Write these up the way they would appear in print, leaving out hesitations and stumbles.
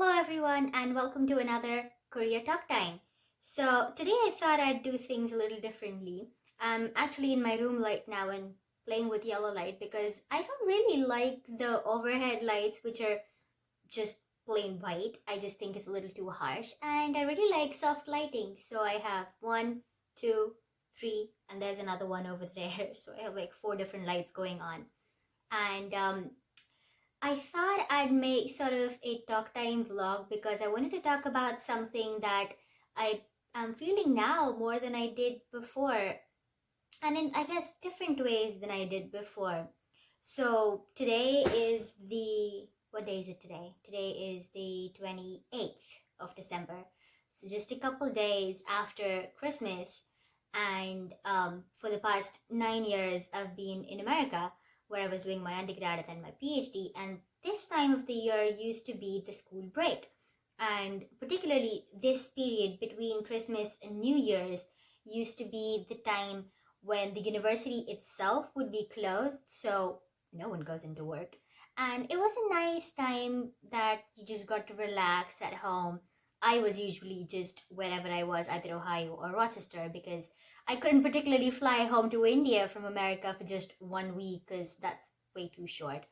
Hello everyone and welcome to another Korea Talk Time. So today I thought I'd do things a little differently. I'm actually in my room right now and playing with yellow light because I don't really like the overhead lights which are just plain white. I just think it's a little too harsh and I really like soft lighting. So I have one, two, three, and there's another one over there. So I have like four different lights going on. And I thought I'd make sort of a talk time vlog because I wanted to talk about something that I am feeling now more than I did before, and in I guess different ways than I did before. So today is the what day is it today? Today is the 28th of December. So just a couple days after Christmas, and for the past 9 years, I've been in America where I was doing my undergrad and then my PhD. And this time of the year used to be the school break. And particularly this period between Christmas and New Year's used to be the time when the university itself would be closed, so no one goes into work. And it was a nice time that you just got to relax at home. I was usually just wherever I was, either Ohio or Rochester, because I couldn't particularly fly home to India from America for just 1 week because that's way too short.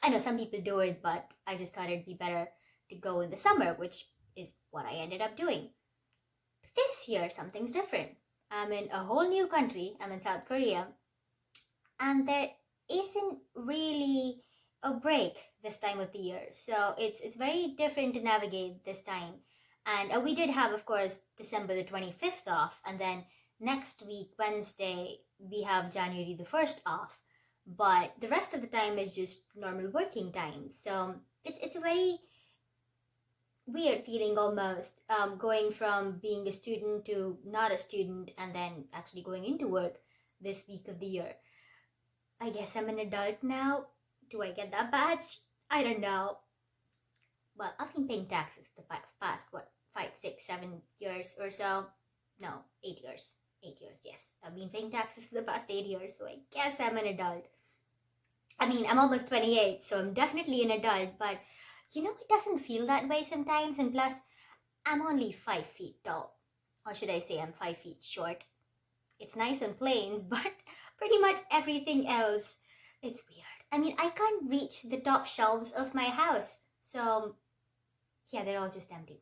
I know some people do it, but I just thought it'd be better to go in the summer, which is what I ended up doing. This year, something's different. I'm in a whole new country, I'm in South Korea, and there isn't really a break this time of the year. So it's very different to navigate this time. And we did have, of course, December the 25th off, and then next week, Wednesday, we have January the 1st off. But the rest of the time is just normal working time. So it's a very weird feeling almost, going from being a student to not a student and then actually going into work this week of the year. I guess I'm an adult now. Do I get that badge? I don't know. Well, I've been paying taxes for the past, what, 5, 6, 7 years or so? No, 8 years. 8 years, yes. I've been paying taxes for the past 8 years, so I guess I'm an adult. I mean, I'm almost 28, so I'm definitely an adult, but it doesn't feel that way sometimes, and plus, I'm only 5 feet tall. Or should I say, I'm 5 feet short. It's nice on planes, but pretty much everything else, it's weird. I mean, I can't reach the top shelves of my house, so yeah, they're all just empty.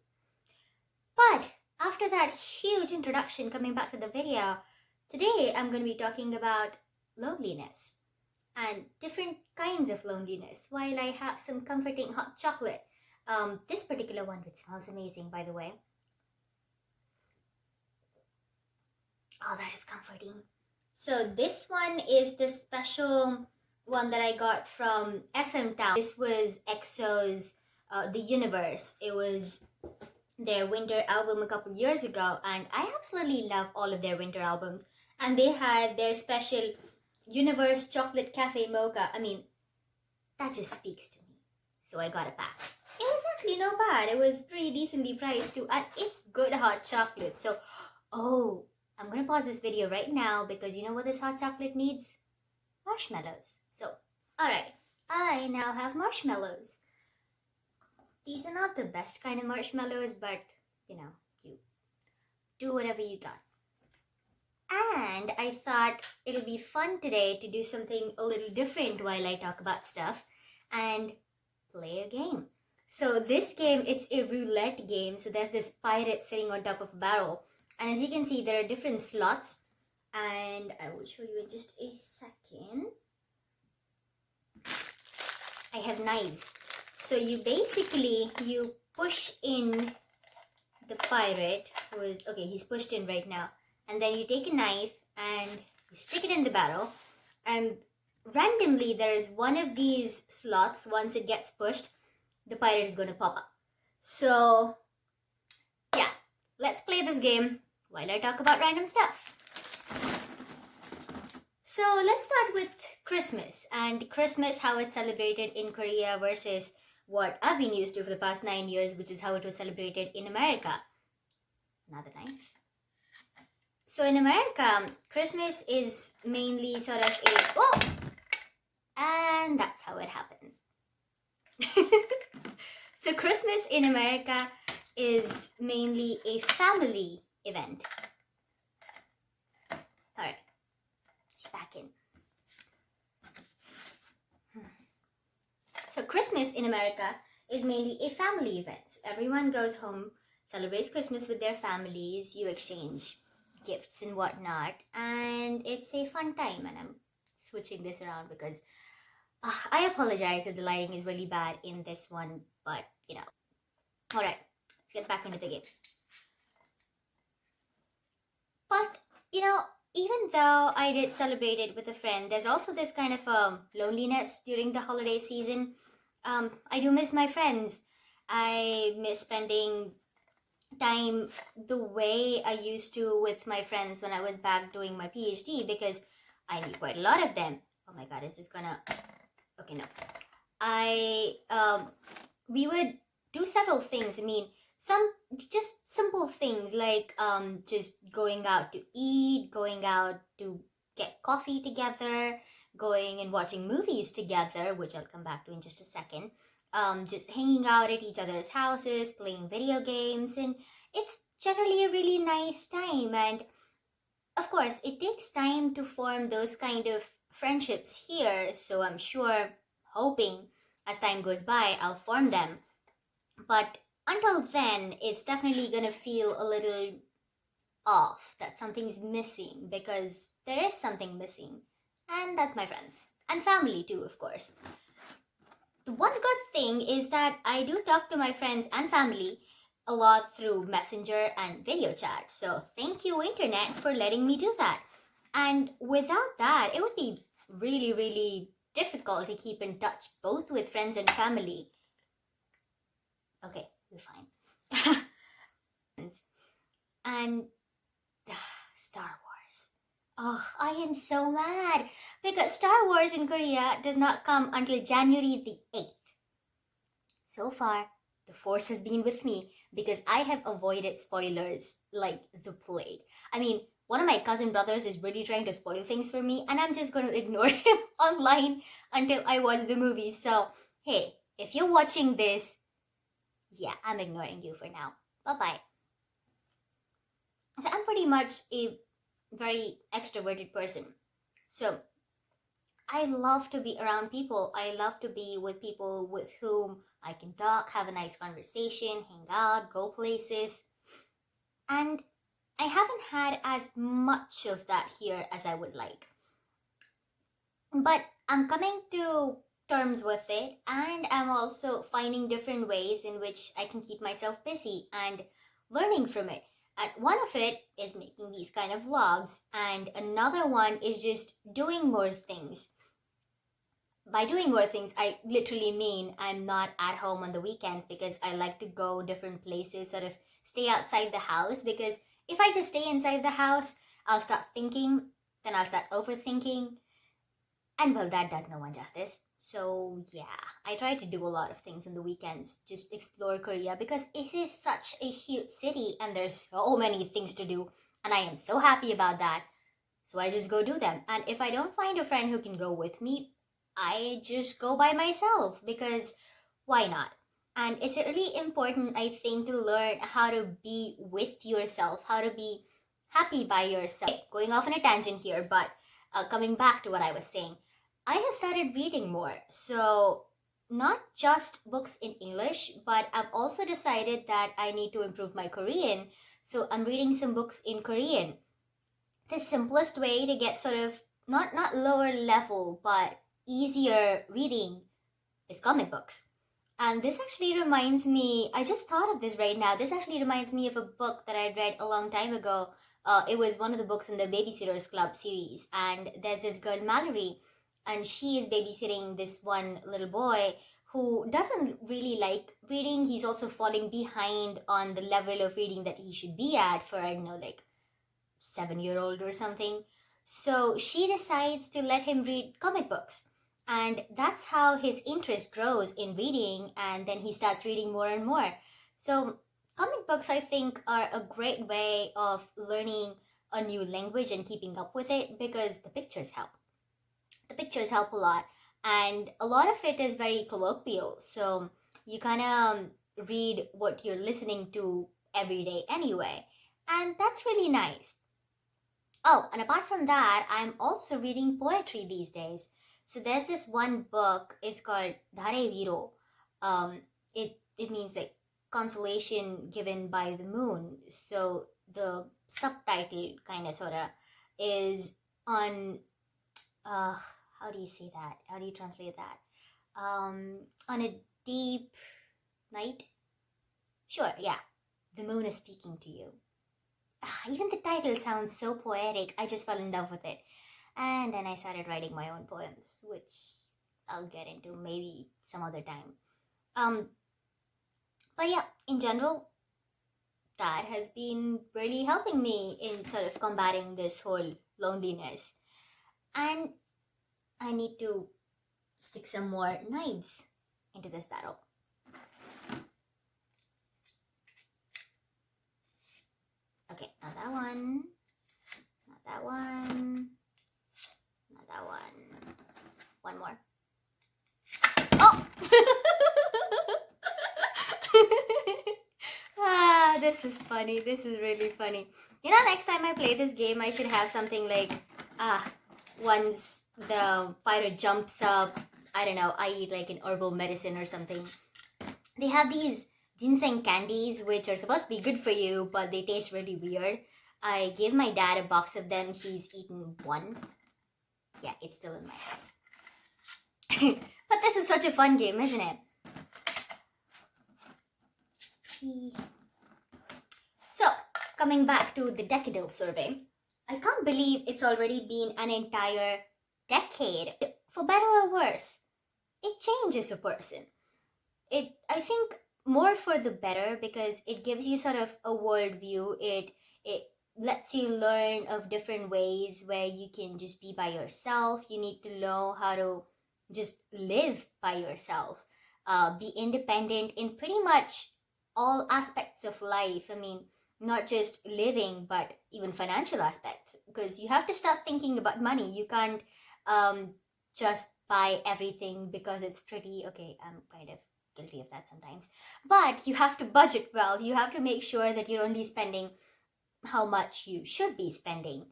But after that huge introduction, coming back to the video, today I'm going to be talking about loneliness and different kinds of loneliness while I have some comforting hot chocolate. This particular one, which smells amazing, by the way. Oh, that is comforting. So this one is the special one that I got from SM Town. This was EXO's The Universe. It was their winter album a couple years ago, and I absolutely love all of their winter albums. And they had their special Universe Chocolate Cafe Mocha. I mean, that just speaks to me. So I got a pack. It was actually not bad. It was pretty decently priced too, and it's good hot chocolate. So, oh, I'm gonna pause this video right now because you know what this hot chocolate needs? Marshmallows. So, alright, I now have marshmallows. These are not the best kind of marshmallows, but you do whatever you got. And I thought it'll be fun today to do something a little different while I talk about stuff and play a game. So this game, it's a roulette game. So there's this pirate sitting on top of a barrel. And as you can see, there are different slots. And I will show you in just a second. I have knives. So you push in the pirate who is, okay, he's pushed in right now. And then you take a knife and you stick it in the barrel. And randomly, there is one of these slots. Once it gets pushed, the pirate is going to pop up. So, yeah, let's play this game while I talk about random stuff. So, let's start with Christmas. And Christmas, how it's celebrated in Korea versus what I've been used to for the past 9 years, which is how it was celebrated in America. Another knife. So in America, Christmas is mainly sort of and that's how it happens. So Christmas in America is mainly a family event. All right, it's back in. So Christmas in America is mainly a family event. Everyone goes home, celebrates Christmas with their families, you exchange gifts and whatnot, and it's a fun time. And I'm switching this around because I apologize if the lighting is really bad in this one, but you know. All right, let's get back into the game. But you know, even though I did celebrate it with a friend, there's also this kind of loneliness during the holiday season. I do miss my friends. I miss spending time the way I used to with my friends when I was back doing my PhD because I knew quite a lot of them. Oh my god, is this gonna. Okay, no. We would do several things. I mean, some just simple things like just going out to eat, going out to get coffee together, going and watching movies together, which I'll come back to in just a second. Just hanging out at each other's houses, playing video games, and it's generally a really nice time. And of course, it takes time to form those kind of friendships here, so I'm sure, hoping as time goes by, I'll form them. But until then, it's definitely gonna feel a little off, that something's missing, because there is something missing. And that's my friends. And family too, of course. The one good thing is that I do talk to my friends and family a lot through Messenger and video chat. So thank you, Internet, for letting me do that. And without that, it would be really, really difficult to keep in touch both with friends and family. Okay, we're fine. And Star Wars. Oh, I am so mad because Star Wars in Korea does not come until January the 8th. So far, the Force has been with me because I have avoided spoilers like the plague. I mean, one of my cousin brothers is really trying to spoil things for me, and I'm just going to ignore him online until I watch the movie. So, hey, if you're watching this, yeah, I'm ignoring you for now. Bye-bye. So I'm pretty much a very extroverted person. So I love to be around people. I love to be with people with whom I can talk, have a nice conversation, hang out, go places. And I haven't had as much of that here as I would like. But I'm coming to terms with it, and I'm also finding different ways in which I can keep myself busy and learning from it. And one of it is making these kind of vlogs, and another one is just doing more things. By doing more things, I literally mean I'm not at home on the weekends because I like to go different places, sort of stay outside the house. Because if I just stay inside the house, I'll start thinking, then I'll start overthinking, and well, that does no one justice. So yeah, I try to do a lot of things on the weekends, just explore Korea because it is such a huge city and there's so many things to do, and I am so happy about that. So I just go do them. And if I don't find a friend who can go with me, I just go by myself because why not? And it's really important, I think, to learn how to be with yourself, how to be happy by yourself. Okay, going off on a tangent here, but coming back to what I was saying, I have started reading more. So, not just books in English, but I've also decided that I need to improve my Korean. So, I'm reading some books in Korean. The simplest way to get sort of not lower level, but easier reading is comic books. And this actually reminds me, I just thought of this right now. This actually reminds me of a book that I read a long time ago. It was one of the books in the Babysitters Club series. And there's this girl, Mallory, and she is babysitting this one little boy who doesn't really like reading. He's also falling behind on the level of reading that he should be at for, I don't know, like 7-year-old or something. So she decides to let him read comic books. And that's how his interest grows in reading, and then he starts reading more and more. So comic books, I think, are a great way of learning a new language and keeping up with it because the pictures help. The pictures help a lot, and a lot of it is very colloquial. So you kind of read what you're listening to every day anyway. And that's really nice. Oh, and apart from that, I'm also reading poetry these days. So there's this one book, it's called Dhare Viro. It means like consolation given by the moon. So the subtitle kind of sorta is on uh how do you say that? How do you translate that? On a deep night? Sure, yeah. The moon is speaking to you. Even the title sounds so poetic. I just fell in love with it. And then I started writing my own poems, which I'll get into maybe some other time. Um, but yeah, in general, that has been really helping me in sort of combating this whole loneliness. And I need to stick some more knives into this battle. Okay, not that one. Not that one. Not that one. One more. Oh! This is funny. This is really funny. You know, next time I play this game, I should have something like, once the pirate jumps up, I don't know, I eat like an herbal medicine or something. They have these ginseng candies, which are supposed to be good for you, but they taste really weird. I gave my dad a box of them. He's eaten one. Yeah, it's still in my house. But this is such a fun game, isn't it? So, coming back to the decadal survey, I can't believe it's already been an entire decade. For better or worse, it changes a person. I think more for the better, because it gives you sort of a worldview. It lets you learn of different ways where you can just be by yourself. You need to know how to just live by yourself, be independent in pretty much all aspects of life. I mean, not just living, but even financial aspects, because you have to start thinking about money. You can't just buy everything because it's pretty. Okay, I'm kind of guilty of that sometimes, but you have to budget well. You have to make sure that you're only spending how much you should be spending.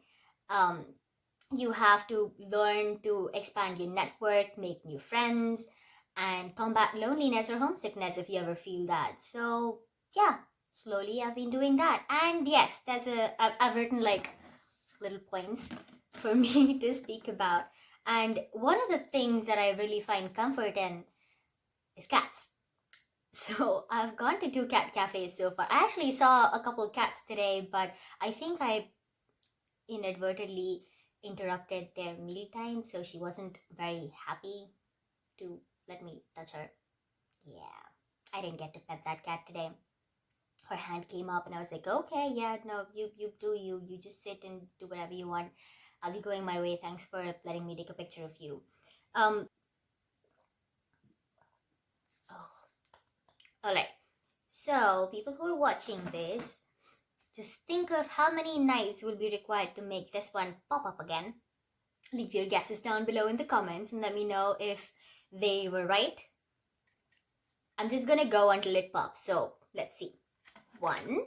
You have to learn to expand your network, make new friends, and combat loneliness or homesickness if you ever feel that. So yeah, slowly I've been doing that. And yes, I've written like little points for me to speak about. And one of the things that I really find comfort in is cats. So I've gone to 2 cat cafes so far. I actually saw a couple cats today, but I think I inadvertently interrupted their mealtime, so she wasn't very happy to let me touch her. Yeah, I didn't get to pet that cat today. Her hand came up and I was like, okay, yeah, no, you do you just sit and do whatever you want. I'll be going my way. Thanks for letting me take a picture of you. Oh. Alright, so people who are watching this, just think of how many knives will be required to make this one pop up again. Leave your guesses down below in the comments and let me know if they were right. I'm just gonna go until it pops, so let's see. 1.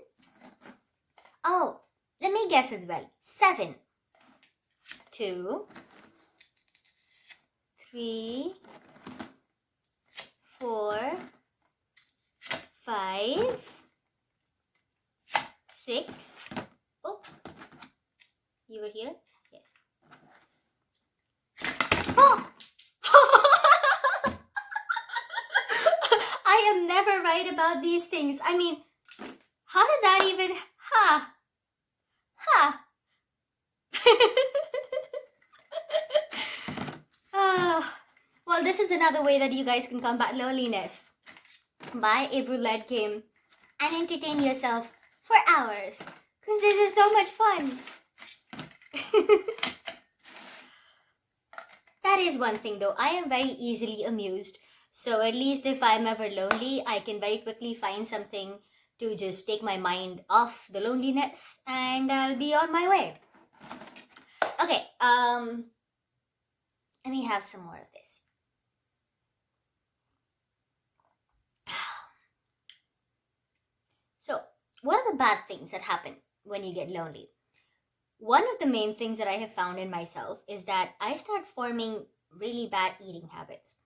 Oh, let me guess as well. 7. 2. 3. 4. 5. 6. Oops. You were here? Yes. Oh! I am never right about these things. I mean, how did that even... Well, this is another way that you guys can combat loneliness. Buy a roulette game and entertain yourself for hours, because this is so much fun. That is one thing though, I am very easily amused. So at least if I'm ever lonely, I can very quickly find something to just take my mind off the loneliness and I'll be on my way. Okay, let me have some more of this. what are the bad things that happen when you get lonely? One of the main things that I have found in myself is that I start forming really bad eating habits.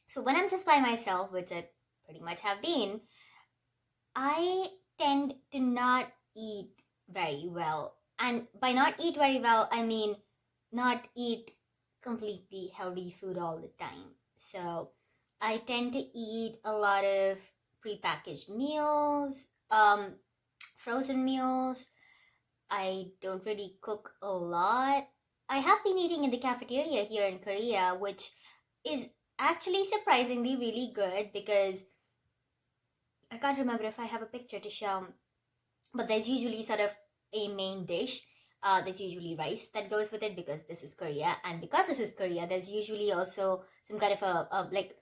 So when I'm just by myself, which I pretty much have been, I tend to not eat very well. And by not eat very well, I mean not eat completely healthy food all the time. So I tend to eat a lot of prepackaged meals, frozen meals. I don't really cook a lot. I have been eating in the cafeteria here in Korea, which is actually surprisingly really good because I can't remember if I have a picture to show, but there's usually sort of a main dish. There's usually rice that goes with it because this is Korea, and because this is Korea, there's usually also some kind of a like,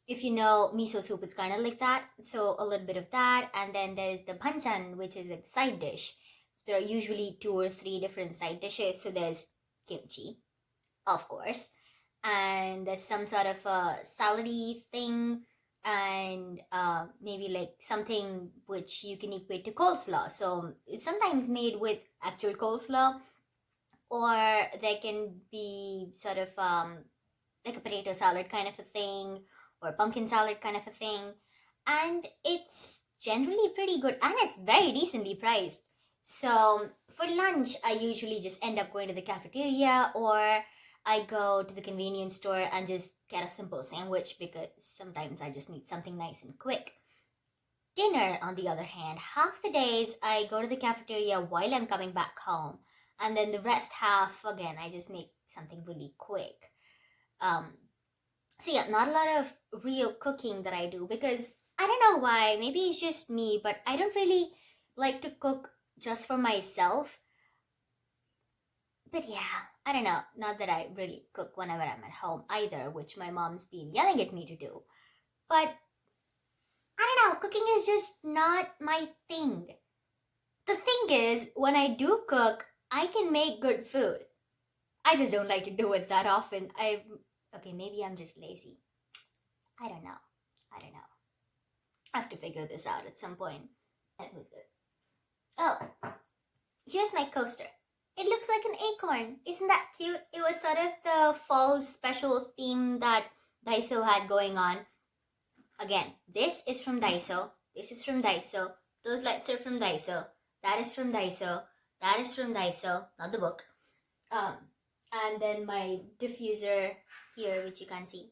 if you know miso soup, it's kind of like that. So a little bit of that, and then there's the banchan, which is a side dish. There are usually 2 or 3 different side dishes. So there's kimchi, of course, and there's some sort of a salady thing, and maybe like something which you can equate to coleslaw. So it's sometimes made with actual coleslaw, or there can be sort of like a potato salad kind of a thing, or pumpkin salad kind of a thing, and it's generally pretty good and it's very decently priced. So for lunch, I usually just end up going to the cafeteria, or I go to the convenience store and just get a simple sandwich because sometimes I just need something nice and quick. Dinner, on the other hand, half the days I go to the cafeteria while I'm coming back home, and then the rest half, again, I just make something really quick. So yeah, not a lot of real cooking that I do because I don't know why, maybe it's just me, but I don't really like to cook just for myself. But yeah, I don't know. Not that I really cook whenever I'm at home either, which my mom's been yelling at me to do. But I don't know, cooking is just not my thing. The thing is, when I do cook, I can make good food. I just don't like to do it that often. Okay, maybe I'm just lazy. I don't know. I have to figure this out at some point. That was good. Oh, here's my coaster. It looks like an acorn. Isn't that cute? It was sort of the fall special theme that Daiso had going on. Again, this is from Daiso. This is from Daiso. Those lights are from Daiso. That is from Daiso. That is from Daiso. Not the book. And then my diffuser here, which you can see.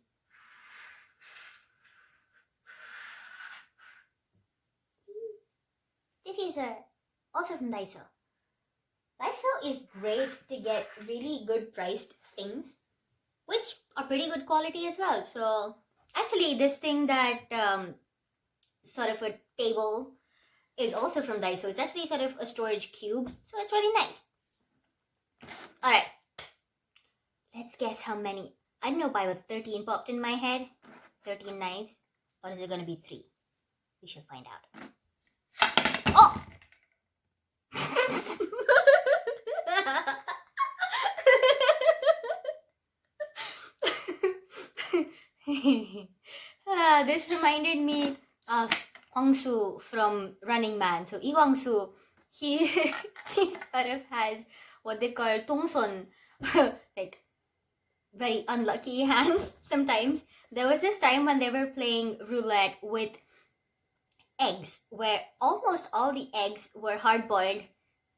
Diffuser, also from Daiso. Daiso is great to get really good priced things, which are pretty good quality as well. So actually, this thing that sort of a table is also from Daiso. It's actually sort of a storage cube, so it's really nice. All right, let's guess how many. I don't know why 13 popped in my head. 13 knives, or is it going to be 3? We should find out. Oh! This reminded me of Hwang-soo from Running Man. So Lee Hwang-soo, he he sort of has what they call tongson, like very unlucky hands sometimes. There was this time when they were playing roulette with eggs, where almost all the eggs were hard-boiled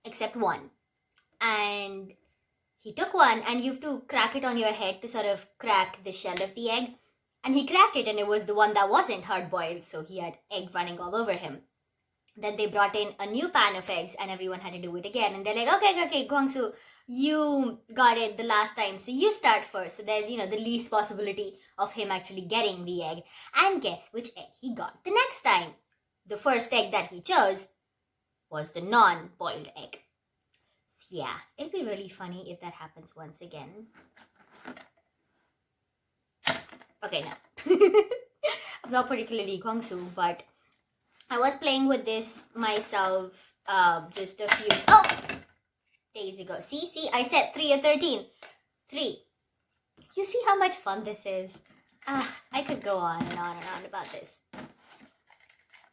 except one. And he took one, and you have to crack it on your head to sort of crack the shell of the egg. And he cracked it, and it was the one that wasn't hard-boiled, so he had egg running all over him. Then they brought in a new pan of eggs, and everyone had to do it again. And they're like, okay, Guangsu, you got it the last time, so you start first. So there's, the least possibility of him actually getting the egg. And guess which egg he got the next time? The first egg that he chose was the non-boiled egg. So yeah, it'll be really funny if that happens once again. Okay, no. I'm not particularly Guangsu, but I was playing with this myself just a few days ago. See, I said 3 or 13. 3. You see how much fun this is? I could go on and on and on about this.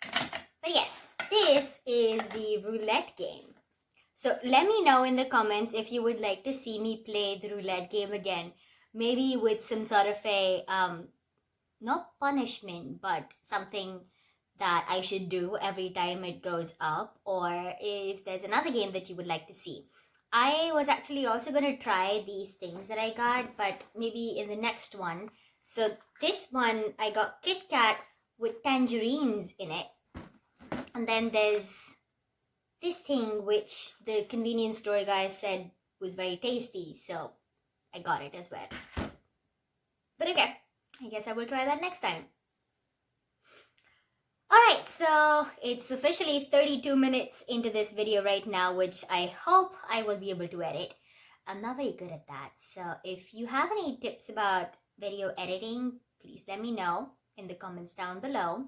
But yes, this is the roulette game. So let me know in the comments if you would like to see me play the roulette game again. Maybe with some sort of a, not punishment, but something that I should do every time it goes up, or if there's another game that you would like to see. I was actually also going to try these things that I got, but maybe in the next one. So this one, I got Kit Kat with tangerines in it. And then there's this thing which the convenience store guy said was very tasty, so I got it as well. But okay, I guess I will try that next time. Alright, so it's officially 32 minutes into this video right now, which I hope I will be able to edit. I'm not very good at that, so if you have any tips about video editing, please let me know in the comments down below,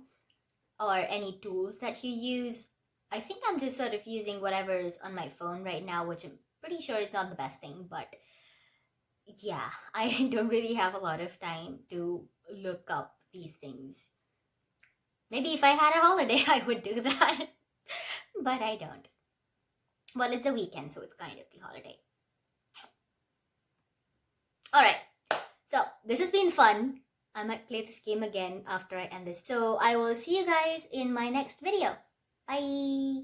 or any tools that you use. I think I'm just sort of using whatever is on my phone right now, which I'm pretty sure it's not the best thing, but yeah, I don't really have a lot of time to look up these things. Maybe if I had a holiday, I would do that, but I don't. Well, it's a weekend, so it's kind of the holiday. Alright, so this has been fun. I might play this game again after I end this. So I will see you guys in my next video. Bye!